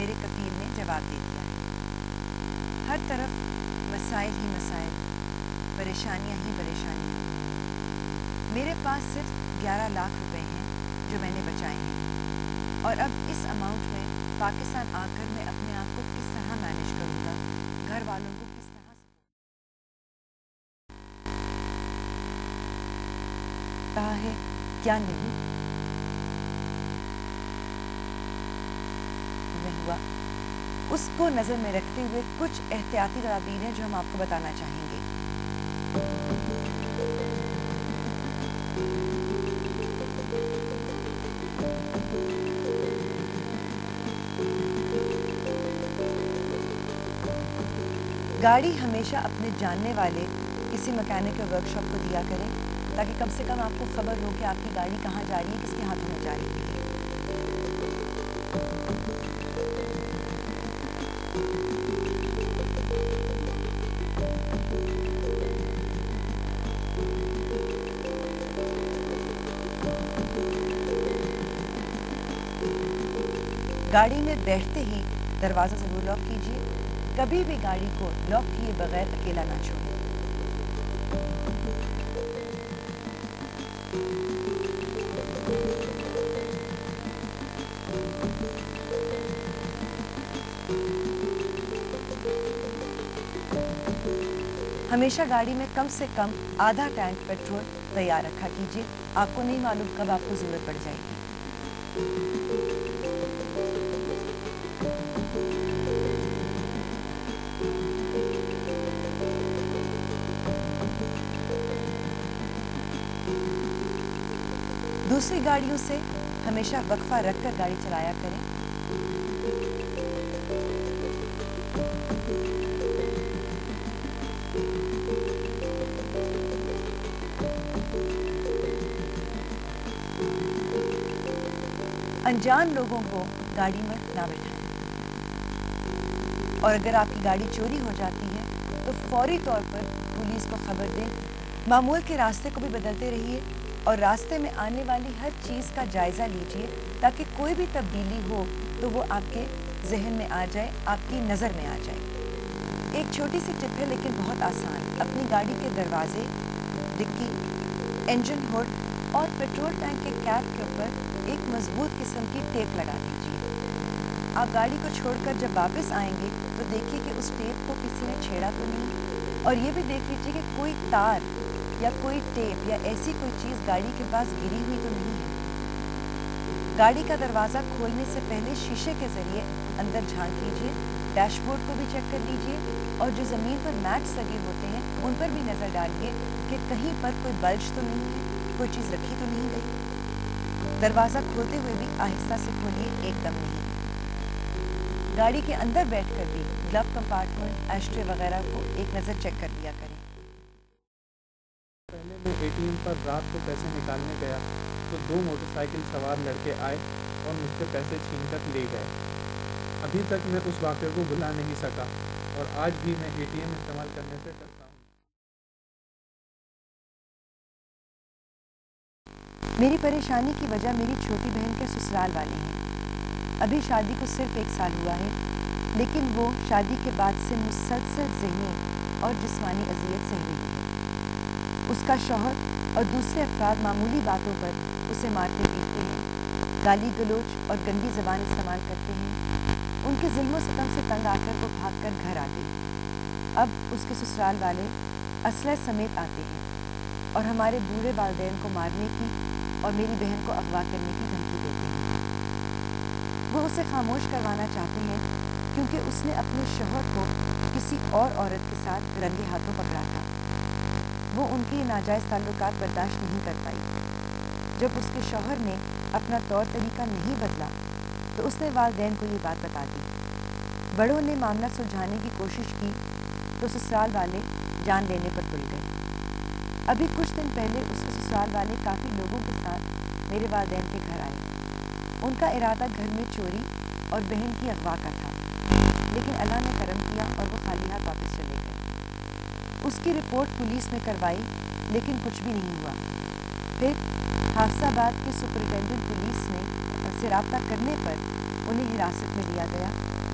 میرے کفیل نے جواب دے دیا ہے۔ ہر طرف مسائل ہی مسائل، پریشانیاں ہی پریشانیاں۔ میرے پاس صرف 11 لاکھ روپے ہیں جو میں نے بچائے ہیں، اور اب اس اماؤنٹ میں پاکستان آ کر میں اپنے آپ کو کس طرح مینیج کروں گا، گھر والوں کو کس طرح رہا ہے کیا نہیں ہوا، اس کو نظر میں رکھتے ہوئے کچھ احتیاطی تدابیر ہیں جو ہم آپ کو بتانا چاہیں گے۔ گاڑی ہمیشہ اپنے جاننے والے کسی مکینک یا ورک شاپ کو دیا کریں، تاکہ کم سے کم آپ کو خبر ہو کہ آپ کی گاڑی کہاں جا رہی ہے، کس کے ہاتھوں میں جا رہی ہے۔ گاڑی میں بیٹھتے ہی دروازہ ضرور لاک کیجیے، کبھی بھی گاڑی کو لاک کیے بغیر اکیلا نہ چھوڑیں۔ ہمیشہ گاڑی میں کم سے کم آدھا ٹینک پیٹرول تیار رکھا کیجیے، آپ کو نہیں معلوم کب آپ کو ضرورت پڑ جائے گی۔ دوسری گاڑیوں سے ہمیشہ وقفہ رکھ کر گاڑی چلایا کریں۔ انجان لوگوں کو گاڑی میں نہ بٹھائیں، اور اگر آپ کی گاڑی چوری ہو جاتی ہے تو فوری طور پر پولیس کو خبر دیں۔ معمول کے راستے کو بھی بدلتے رہیے اور راستے میں آنے والی ہر چیز کا جائزہ لیجیے، تاکہ کوئی بھی تبدیلی ہو تو وہ آپ کے ذہن میں آ جائے، آپ کی نظر میں آ جائے۔ ایک چھوٹی سی ٹپ ہے لیکن بہت آسان، اپنی گاڑی کے دروازے، ڈکی، انجن ہوڈ اور پیٹرول ٹینک کے کیپ کے اوپر ایک مضبوط قسم کی ٹیپ لگا دیجیے۔ آپ گاڑی کو چھوڑ کر جب واپس آئیں گے تو دیکھیے کہ اس ٹیپ کو کسی نے چھیڑا تو نہیں، اور یہ بھی دیکھ لیجیے کہ کوئی تار یا کوئی ٹیپ یا ایسی کوئی چیز گاڑی کے پاس گری ہوئی تو نہیں ہے۔ گاڑی کا دروازہ کھولنے سے پہلے شیشے کے ذریعے اندر جھانک لیجیے، ڈیش بورڈ کو بھی چیک کر لیجیے، اور جو زمین پر میٹس لگے ہوتے ہیں ان پر بھی نظر ڈالیے کہ کہیں پر کوئی بلج تو نہیں ہے، کوئی چیز رکھی تو نہیں گئی۔ دروازہ کھولتے ہوئے بھی آہستہ سے کھولیے، ایک دم نہیں۔ گاڑی کے اندر بیٹھ کر بھی گلو کمپارٹمنٹ، ایشٹرے وغیرہ کو ایک نظر چیک کر لیا کریں۔ پہلے میں ATM پر رات کو پیسے نکالنے گیا تو 2 موٹر سائیکل سوار لڑکے آئے اور مجھ سے پیسے چھین کر لے گئے۔ ابھی تک میں اس واقعے کو بھلا نہیں سکا اور آج بھی میں ATM استعمال کرنے سے ڈرتا ہوں۔ میری پریشانی کی وجہ میری چھوٹی بہن کے سسرال والے ہیں۔ ابھی شادی کو صرف 1 سال ہوا ہے، لیکن وہ شادی کے بعد سے مسلسل ذہنی اور جسمانی اذیت سہ رہی ہے۔ اس کا شوہر اور دوسرے افراد معمولی باتوں پر اسے مارتے پیٹتے ہیں، گالی گلوچ اور گندی زبان استعمال کرتے ہیں۔ ان کے ظلم و ستم سے تنگ آ کر وہ بھاگ کر گھر آ گئی۔ اب اس کے سسرال والے اسلحے سمیت آتے ہیں اور ہمارے بوڑھے والدین کو مارنے کی اور میری بہن کو اغوا کرنے کی دھمکی دیتے ہیں۔ وہ اسے خاموش کروانا چاہتے ہیں کیونکہ اس نے اپنے شوہر کو کسی اور عورت کے ساتھ رنگے ہاتھوں پکڑا تھا۔ وہ ان کے ناجائز تعلقات برداشت نہیں کر پائی۔ جب اس کے شوہر نے اپنا طور طریقہ نہیں بدلا تو اس نے والدین کو یہ بات بتا دی۔ بڑوں نے معاملہ سلجھانے کی کوشش کی تو سسرال والے جان لینے پر تل گئے۔ ابھی کچھ دن پہلے اس کے سسرال والے کافی لوگوں کے ساتھ میرے والدین کے گھر آئے۔ ان کا ارادہ گھر میں چوری اور بہن کی اغوا کا تھا، لیکن اللہ نے کرم کیا اور وہ خالی ہاتھ واپس چلے گئے۔ اس کی رپورٹ پولیس میں کروائی لیکن کچھ بھی نہیں ہوا۔ پھر حافظ آباد کے سپرنٹینڈنٹ پولیس نے سے رابطہ کرنے پر انہیں حراست میں لیا گیا